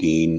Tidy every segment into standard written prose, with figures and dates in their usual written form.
3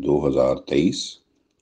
2023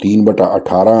3/18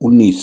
19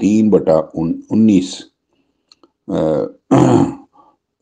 3/19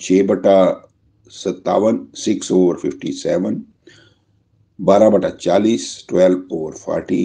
6/57 6/57, 12/40 12/40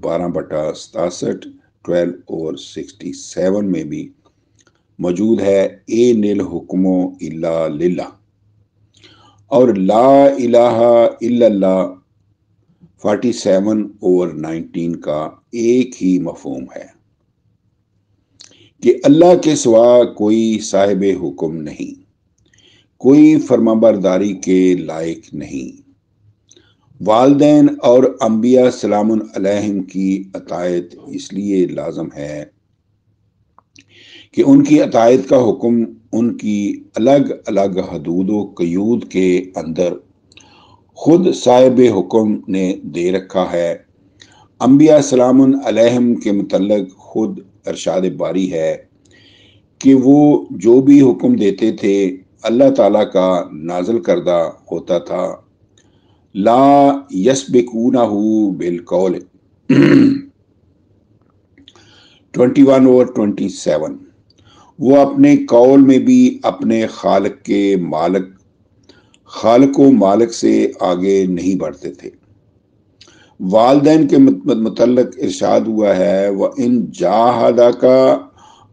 12/67 12/67 میں بھی موجود ہے این الحکم الا للہ، اور لا الہ الا اللہ 47/19 کا ایک ہی مفہوم ہے کہ اللہ کے سوا کوئی صاحب حکم نہیں، کوئی فرمانبرداری کے لائق نہیں۔ والدین اور انبیاء سلام علیہم کی اطاعت اس لیے لازم ہے کہ ان کی اطاعت کا حکم ان کی الگ الگ حدود و قیود کے اندر خود صاحب حکم نے دے رکھا ہے۔ انبیاء سلام علیہم کے متعلق خود ارشاد باری ہے کہ وہ جو بھی حکم دیتے تھے اللہ تعالیٰ کا نازل کردہ ہوتا تھا۔ لا یسبقونہ بالقول 21/27، وہ اپنے قول میں بھی اپنے خالق و مالک سے آگے نہیں بڑھتے تھے۔ والدین کے متعلق ارشاد ہوا ہے وَإِن جَاهَدَاكَ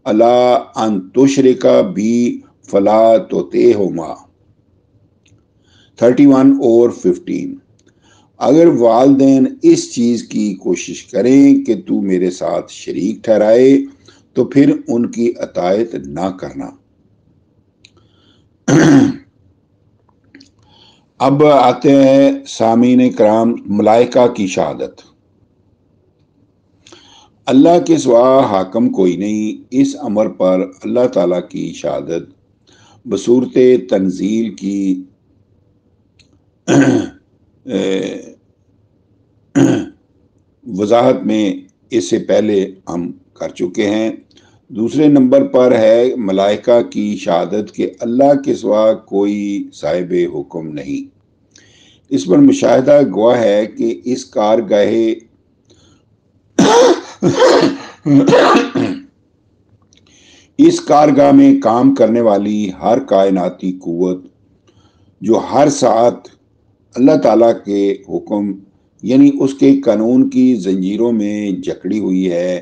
عَلَىٰ أَن تُشْرِكَ بِي فَلَا تُطِعْهُمَا 31/15، اگر والدین اس چیز کی کوشش کریں کہ تو میرے ساتھ شریک ٹھہرائے تو پھر ان کی اطاعت نہ کرنا۔ اب آتے ہیں سامعین کرام، ملائکہ کی شہادت۔ اللہ کے سوا حاکم کوئی نہیں، اس امر پر اللہ تعالیٰ کی شہادت بصورت تنزیل کی وضاحت میں اس سے پہلے ہم کر چکے ہیں۔ دوسرے نمبر پر ہے ملائکہ کی شہادت کہ اللہ کے سوا کوئی صاحب حکم نہیں۔ اس پر مشاہدہ گواہ ہے کہ اس کارگاہ میں کام کرنے والی ہر کائناتی قوت جو ہر ساعت اللہ تعالیٰ کے حکم یعنی اس کے قانون کی زنجیروں میں جکڑی ہوئی ہے،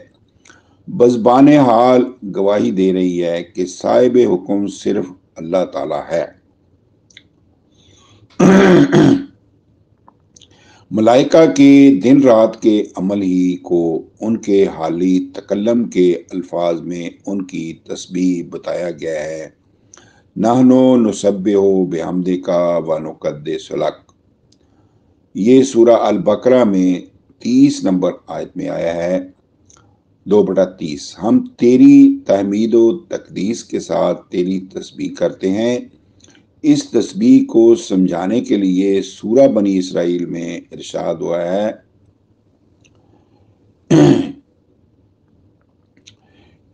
بزبان حال گواہی دے رہی ہے کہ صاحب حکم صرف اللہ تعالیٰ ہے۔ ملائکہ کے دن رات کے عمل ہی کو ان کے حالی تکلم کے الفاظ میں ان کی تسبیح بتایا گیا ہے۔ نحن نسبح بحمدک ونقدس لک، یہ سورہ البقرہ میں 30 نمبر آیت میں آیا ہے، 2/30۔ ہم تیری تحمید و تقدیس کے ساتھ تیری تسبیح کرتے ہیں۔ اس تسبیح کو سمجھانے کے لیے سورہ بنی اسرائیل میں ارشاد ہوا ہے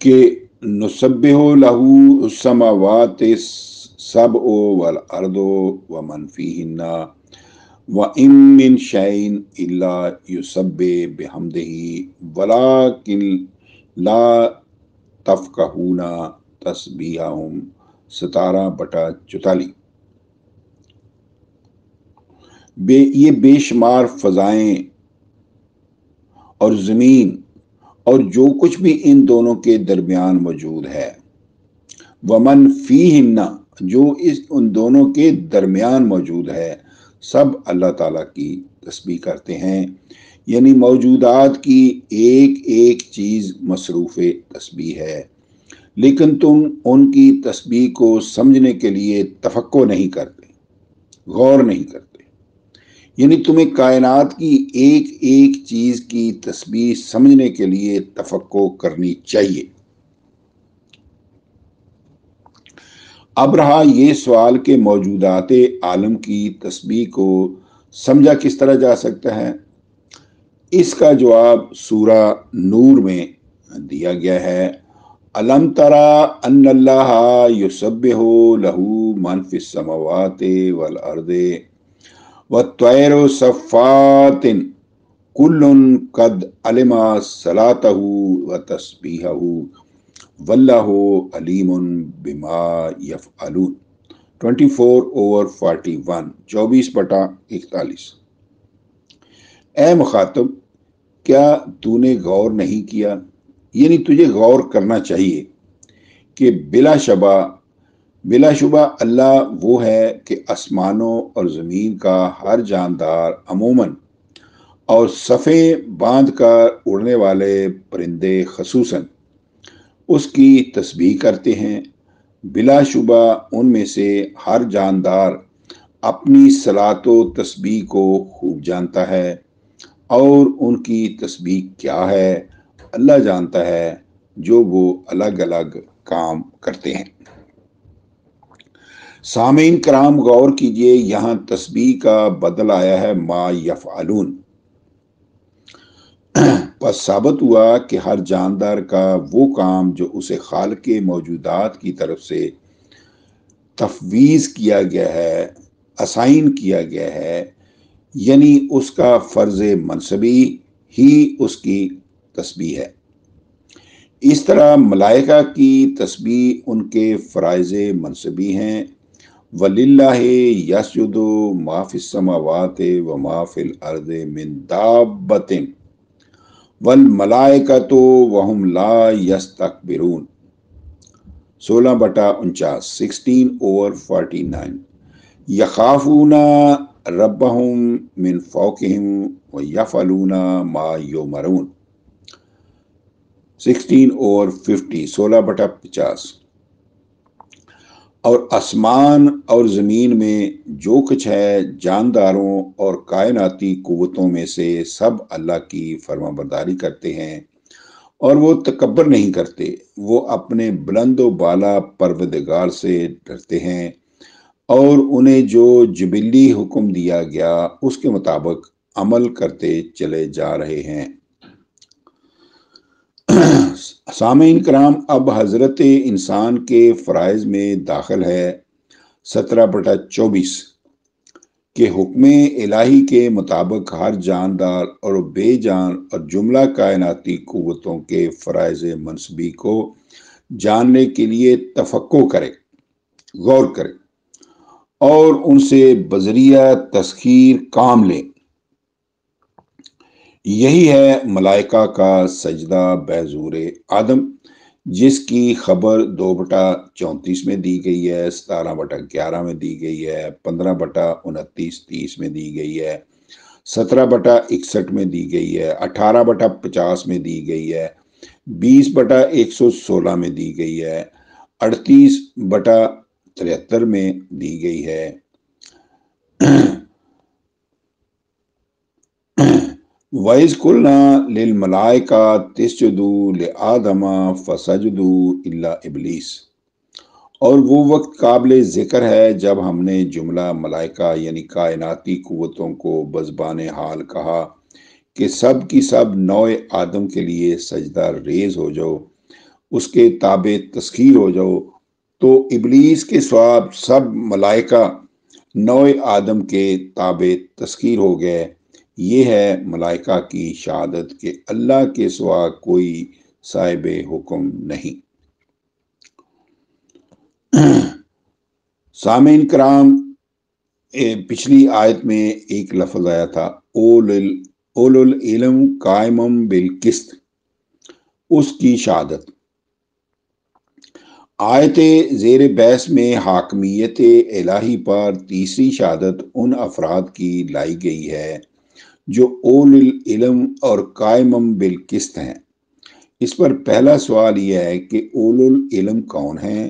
کہ نسبح لہ السماوات السبع والارض ومن فیہن وَإِن مِّن شَيْءٍ إِلَّا يُسَبِّحُ بِحَمْدِهِ وَلَٰكِن لَا تَفْقَهُونَ تَسْبِیحَهُمْ 17/44۔ یہ بے شمار فضائیں اور زمین اور جو کچھ بھی ان دونوں کے درمیان موجود ہے، وَمَن فِيهِنَّ جو ان دونوں کے درمیان موجود ہے، سب اللہ تعالیٰ کی تسبیح کرتے ہیں، یعنی موجودات کی ایک ایک چیز مصروف تسبیح ہے، لیکن تم ان کی تسبیح کو سمجھنے کے لیے تفکر نہیں کرتے، غور نہیں کرتے، یعنی تمہیں کائنات کی ایک ایک چیز کی تسبیح سمجھنے کے لیے تفکر کرنی چاہیے۔ اب رہا یہ سوال کہ موجودات عالم کی تسبیح کو سمجھا کس طرح جا سکتا ہے؟ اس کا جواب سورہ نور میں دیا گیا ہے۔ الم ترى ان اللہ یسبح لہ من فی السماوات والارض والطیر صفات کل قد علم صلاتہ وتسبیحہ واللہ علیم بما یفعلون 24/41 24/41۔ اے مخاطب، کیا تو نے غور نہیں کیا یعنی تجھے غور کرنا چاہیے کہ بلا شبہ اللہ وہ ہے کہ آسمانوں اور زمین کا ہر جاندار عموماً اور صفیں باندھ کر اڑنے والے پرندے خصوصاً اس کی تسبیح کرتے ہیں۔ بلا شبہ ان میں سے ہر جاندار اپنی صلاۃ و تسبیح کو خوب جانتا ہے، اور ان کی تسبیح کیا ہے اللہ جانتا ہے، جو وہ الگ الگ کام کرتے ہیں۔ سامعین کرام غور کیجئے، یہاں تسبیح کا بدل آیا ہے ما یفعلون۔ پس ثابت ہوا کہ ہر جاندار کا وہ کام جو اسے خالق موجودات کی طرف سے تفویض کیا گیا ہے، اسائن کیا گیا ہے، یعنی اس کا فرض منصبی ہی اس کی تسبیح ہے۔ اس طرح ملائکہ کی تسبیح ان کے فرائض منصبی ہیں۔ وَلِلَّهِ يَسْجُدُ مَا فِي السَّمَاوَاتِ وَمَا فِي الْأَرْضِ مِن دَابَّةٍ وَالْمَلَائِكَةُ وَهُمْ لَا يَسْتَكْبِرُونَ۔ 16/49 16/49 يَخَافُونَ رَبَّهُم مِّن فَوْقِهِمْ وَيَفْعَلُونَ مَا يُؤْمَرُونَ۔ 16/50 16/50 اور آسمان اور زمین میں جو کچھ ہے، جانداروں اور کائناتی قوتوں میں سے سب اللہ کی فرما برداری کرتے ہیں، اور وہ تکبر نہیں کرتے، وہ اپنے بلند و بالا پروردگار سے ڈرتے ہیں، اور انہیں جو جبلی حکم دیا گیا اس کے مطابق عمل کرتے چلے جا رہے ہیں۔ سامعین کرام، اب حضرت انسان کے فرائض میں داخل ہے 17/24 کہ حکم الہی کے مطابق ہر جاندار اور بے جان اور جملہ کائناتی قوتوں کے فرائض منصبی کو جاننے کے لیے تفکر کرے، غور کرے، اور ان سے بذریعہ تسخیر کام لے۔ یہی ہے ملائکہ کا سجدہ بحضور آدم، جس کی خبر 2/34 میں دی گئی ہے، 17/11 میں دی گئی ہے، 15/29-30 میں دی گئی ہے، 17/61 میں دی گئی ہے، 18/50 میں دی گئی ہے، 20/116 میں دی گئی ہے، 38/73 میں دی گئی ہے۔ وَإِذْ قُلْنَا لِلْمَلَائِكَةِ اسْجُدُوا لِآدَمَ فَسَجَدُوا إِلَّا إِبْلِيسَ۔ اور وہ وقت قابل ذکر ہے جب ہم نے جملہ ملائکہ یعنی کائناتی قوتوں کو بزبان حال کہا کہ سب کی سب نوع آدم کے لیے سجدہ ریز ہو جاؤ، اس کے تابع تسخیر ہو جاؤ، تو ابلیس کے سوا سب ملائکہ نوع آدم کے تابع تسخیر ہو گئے۔ یہ ہے ملائکہ کی شہادت کہ اللہ کے سوا کوئی صاحب حکم نہیں۔ سامعین کرام، پچھلی آیت میں ایک لفظ آیا تھا اولو العلم قائمم بالقسط، اس کی شہادت۔ آیت زیر بحث میں حاکمیت الہی پر تیسری شہادت ان افراد کی لائی گئی ہے جو اول العلم اور قائمم بالقسط ہیں۔ اس پر پہلا سوال یہ ہے کہ اول العلم کون ہیں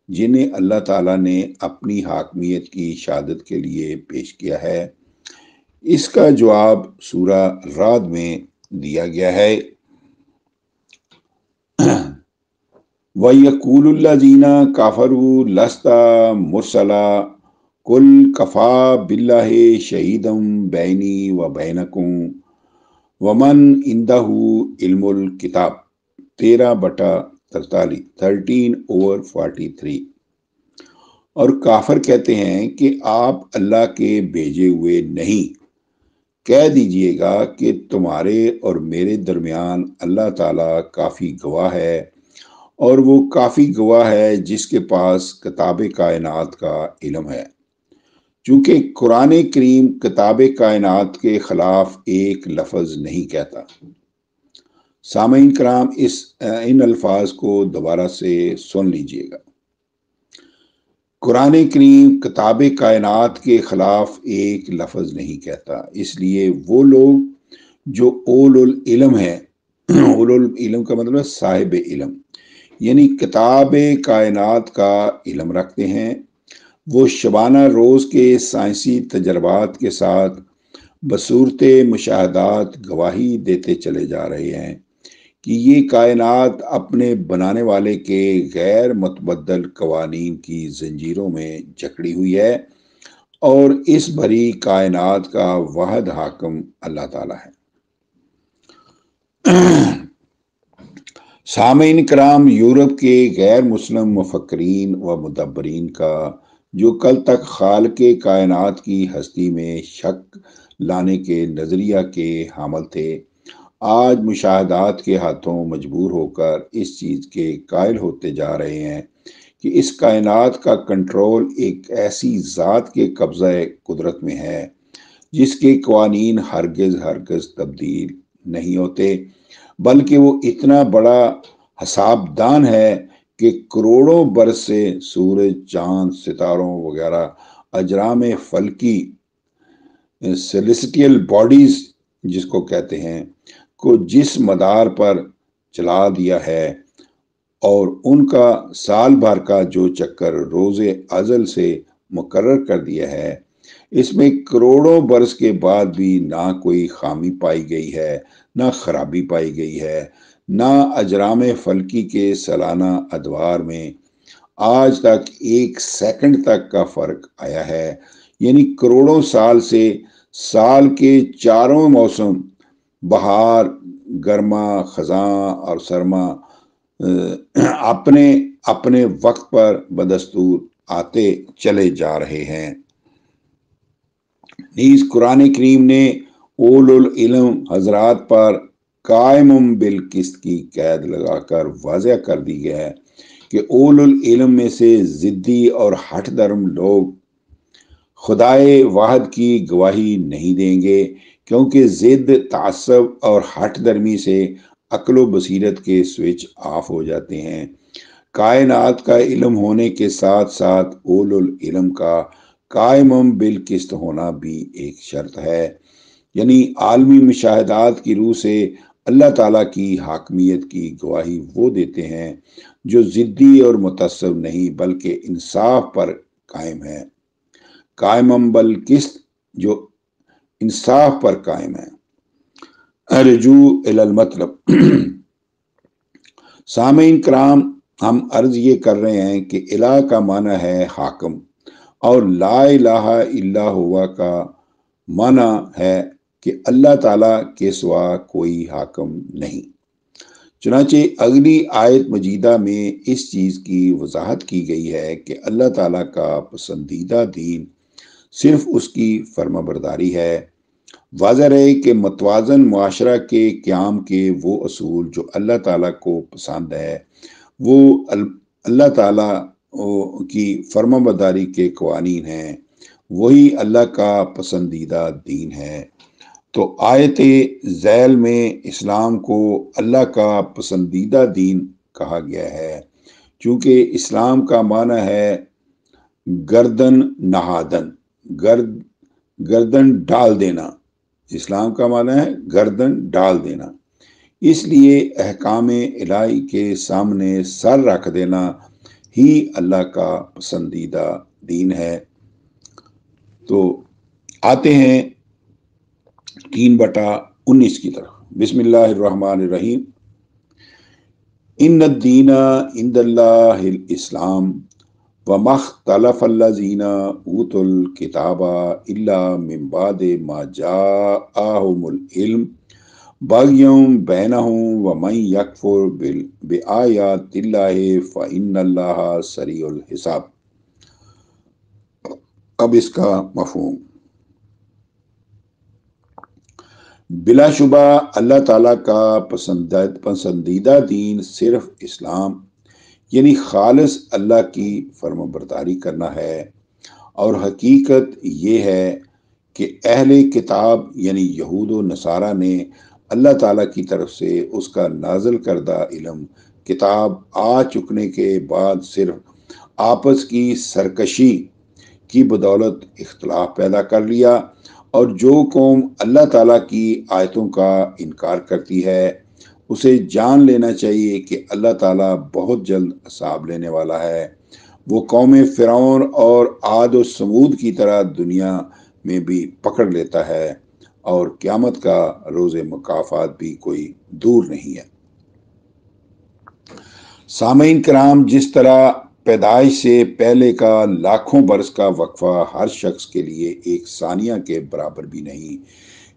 جنہیں اللہ تعالیٰ نے اپنی حاکمیت کی شہادت کے لیے پیش کیا ہے؟ اس کا جواب سورہ رعد میں دیا گیا ہے۔ وَيَقُولُ الَّذِينَ كَفَرُوا لَسْتَ مُرْسَلًا قُلْ كَفَىٰ بِاللَّهِ شَهِيدًا بَيْنِي وَبَيْنَكُمْ وَمَنْ عِندَهُ عِلْمُ الْكِتَابِ 13/43 13/43۔ اور کافر کہتے ہیں کہ آپ اللہ کے بھیجے ہوئے نہیں، کہہ دیجئے گا کہ تمہارے اور میرے درمیان اللہ تعالیٰ کافی گواہ ہے، اور وہ کافی گواہ ہے جس کے پاس کتاب کائنات کا علم ہے۔ چونکہ قرآن کریم کتاب کائنات کے خلاف ایک لفظ نہیں کہتا۔ سامعین کرام ان الفاظ کو دوبارہ سے سن لیجئے گا۔ قرآن کریم کتاب کائنات کے خلاف ایک لفظ نہیں کہتا، اس لیے وہ لوگ جو اول العلم ہے، اول العلم کا مطلب ہے صاحب علم، یعنی کتاب کائنات کا علم رکھتے ہیں، وہ شبانہ روز کے سائنسی تجربات کے ساتھ بصورت مشاہدات گواہی دیتے چلے جا رہے ہیں کہ یہ کائنات اپنے بنانے والے کے غیر متبدل قوانین کی زنجیروں میں جکڑی ہوئی ہے، اور اس بھری کائنات کا واحد حاکم اللہ تعالی ہے۔ سامعین کرام، یورپ کے غیر مسلم مفکرین و مدبرین کا جو کل تک خالق کائنات کی ہستی میں شک لانے کے نظریہ کے حامل تھے، آج مشاہدات کے ہاتھوں مجبور ہو کر اس چیز کے قائل ہوتے جا رہے ہیں کہ اس کائنات کا کنٹرول ایک ایسی ذات کے قبضہ قدرت میں ہے جس کے قوانین ہرگز تبدیل نہیں ہوتے، بلکہ وہ اتنا بڑا حساب دان ہے کہ کروڑوں برس سے سورج، چاند، ستاروں وغیرہ اجرام فلکی سیلیسٹیل باڈیز جس کو کہتے ہیں کو جس مدار پر چلا دیا ہے، اور ان کا سال بھر کا جو چکر روز ازل سے مقرر کر دیا ہے، اس میں کروڑوں برس کے بعد بھی نہ کوئی خامی پائی گئی ہے، نہ خرابی پائی گئی ہے، نہ اجرام فلکی کے سالانہ ادوار میں آج تک ایک سیکنڈ تک کا فرق آیا ہے، یعنی کروڑوں سال سے سال کے چاروں موسم بہار، گرما، خزاں اور سرما اپنے وقت پر بدستور آتے چلے جا رہے ہیں۔ نیز قرآن کریم نے اول العلم حضرات پر قائم بالقسط کی قید لگا کر واضح کر دی گیا ہے کہ اول العلم میں سے ضدی اور ہٹ درم لوگ خدائے واحد کی گواہی نہیں دیں گے، کیونکہ ضد، تعصب اور ہٹ درمی سے عقل و بصیرت کے سوئچ آف ہو جاتے ہیں۔ کائنات کا علم ہونے کے ساتھ ساتھ اول العلم کا قائم بالقسط ہونا بھی ایک شرط ہے، یعنی عالمی مشاہدات کی روح سے اللہ تعالیٰ کی حاکمیت کی گواہی وہ دیتے ہیں جو ضدی اور متعصب نہیں بلکہ انصاف پر قائم ہے، قائم بالقسط جو انصاف پر قائم ہے۔ رجوع الی المطلب۔ سامعین کرام، ہم عرض یہ کر رہے ہیں کہ الہ کا معنی ہے حاکم، اور لا الہ الا ہوا کا معنی ہے کہ اللہ تعالیٰ کے سوا کوئی حاکم نہیں۔ چنانچہ اگلی آیت مجیدہ میں اس چیز کی وضاحت کی گئی ہے کہ اللہ تعالیٰ کا پسندیدہ دین صرف اس کی فرما برداری ہے۔ واضح رہے کہ متوازن معاشرہ کے قیام کے وہ اصول جو اللہ تعالیٰ کو پسند ہے، وہ اللہ تعالیٰ کی فرما برداری کے قوانین ہیں، وہی اللہ کا پسندیدہ دین ہے۔ تو آیت ذیل میں اسلام کو اللہ کا پسندیدہ دین کہا گیا ہے، چونکہ اسلام کا معنی ہے گردن نہادن، گردن ڈال دینا۔ اسلام کا معنی ہے گردن ڈال دینا، اس لیے احکام الہی کے سامنے سر رکھ دینا ہی اللہ کا پسندیدہ دین ہے۔ تو آتے ہیں 3/19 کی طرف۔ بسم اللہ الرحمن الرحیم۔ ان الدین عند اللہ الاسلام وما اختلف الذین اوتوا الکتاب الا من بعد ما جاءہم العلم بغیا بینہم ومن یکفر بآیات اللہ فإن اللہ سریع الحساب۔ اب اس کا مفہوم۔ بلا شبہ اللہ تعالیٰ کا پسندیدہ دین صرف اسلام یعنی خالص اللہ کی فرما برداری کرنا ہے، اور حقیقت یہ ہے کہ اہل کتاب یعنی یہود و نصارہ نے اللہ تعالیٰ کی طرف سے اس کا نازل کردہ علم کتاب آ چکنے کے بعد صرف آپس کی سرکشی کی بدولت اختلاف پیدا کر لیا، اور جو قوم اللہ تعالیٰ کی آیتوں کا انکار کرتی ہے اسے جان لینا چاہیے کہ اللہ تعالیٰ بہت جلد عذاب لینے والا ہے۔ وہ قوم فرعون اور عاد و سمود کی طرح دنیا میں بھی پکڑ لیتا ہے، اور قیامت کا روز مکافات بھی کوئی دور نہیں ہے۔ سامعین کرام، جس طرح پیدائش سے پہلے کا لاکھوں برس کا وقفہ ہر شخص کے لیے ایک ثانیہ کے برابر بھی نہیں،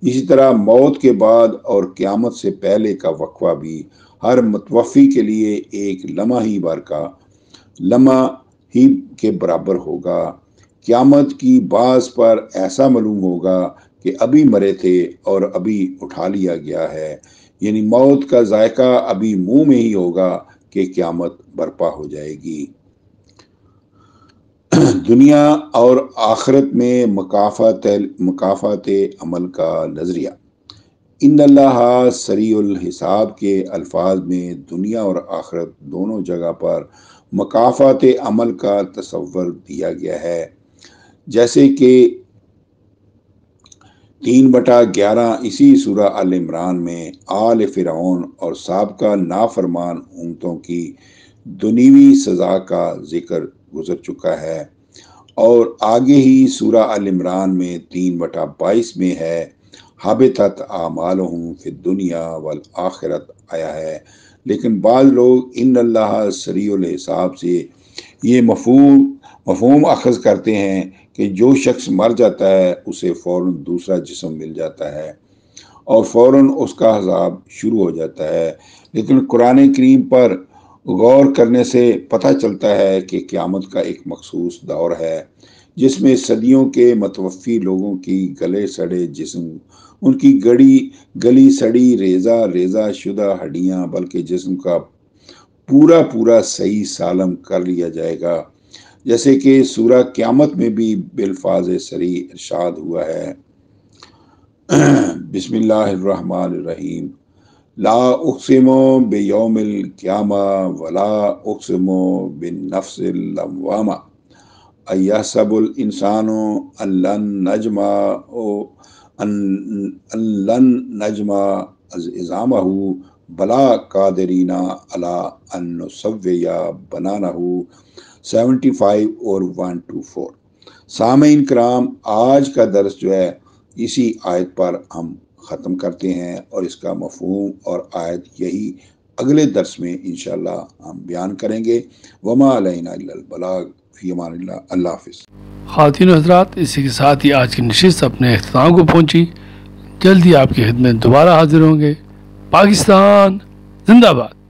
اسی طرح موت کے بعد اور قیامت سے پہلے کا وقفہ بھی ہر متوفی کے لیے ایک لمحہ ہی کے برابر ہوگا۔ قیامت کی باز پر ایسا معلوم ہوگا کہ ابھی مرے تھے اور ابھی اٹھا لیا گیا ہے، یعنی موت کا ذائقہ ابھی منہ میں ہی ہوگا کہ قیامت برپا ہو جائے گی۔ دنیا اور آخرت میں مکافات عمل کا نظریہ۔ ان اللہ سریع الحساب کے الفاظ میں دنیا اور آخرت دونوں جگہ پر مکافات عمل کا تصور دیا گیا ہے، جیسے کہ 3/11 اسی سورہ ال عمران میں آل فرعون اور سابقہ نافرمان امتوں کی دنیوی سزا کا ذکر گزر چکا ہے، اور آگے ہی سورہ ال عمران میں 3/22 میں ہے حبطت اعمالہم فی الدنیا والآخرت آیا ہے۔ لیکن بعض لوگ ان اللہ سریع الحساب سے یہ مفہوم اخذ کرتے ہیں کہ جو شخص مر جاتا ہے اسے فوراً دوسرا جسم مل جاتا ہے اور فوراً اس کا عذاب شروع ہو جاتا ہے، لیکن قرآن کریم پر غور کرنے سے پتہ چلتا ہے کہ قیامت کا ایک مخصوص دور ہے جس میں صدیوں کے متوفی لوگوں کی گلے سڑے جسم، ان کی گلی سڑی ریزہ شدہ ہڈیاں، بلکہ جسم کا پورا صحیح سالم کر لیا جائے گا، جیسے کہ سورہ قیامت میں بھی بالفاظ صریح ارشاد ہوا ہے۔ بسم اللہ الرحمن الرحیم، لا اقسم بیوم القیامہ ولا اقسم بالنفس اللوامہ ایحسب الانسان لن نجمع عظامہ بلا قادرین علی ان نسوی بنانہ 75 اور 124۔ سامعین کرام، آج کا درس جو ہے اسی آیت پر ہم ختم کرتے ہیں، اور اس کا مفہوم اور آیت یہی اگلے درس میں انشاءاللہ ہم بیان کریں گے۔ وما علینا الا البلاغ، فی امان اللہ، اللہ حافظ۔ خواتین و حضرات، اسی کے ساتھ ہی آج کی نشست اپنے اختتام کو پہنچی۔ جلدی آپ کی خدمت دوبارہ حاضر ہوں گے۔ پاکستان زندہ باد۔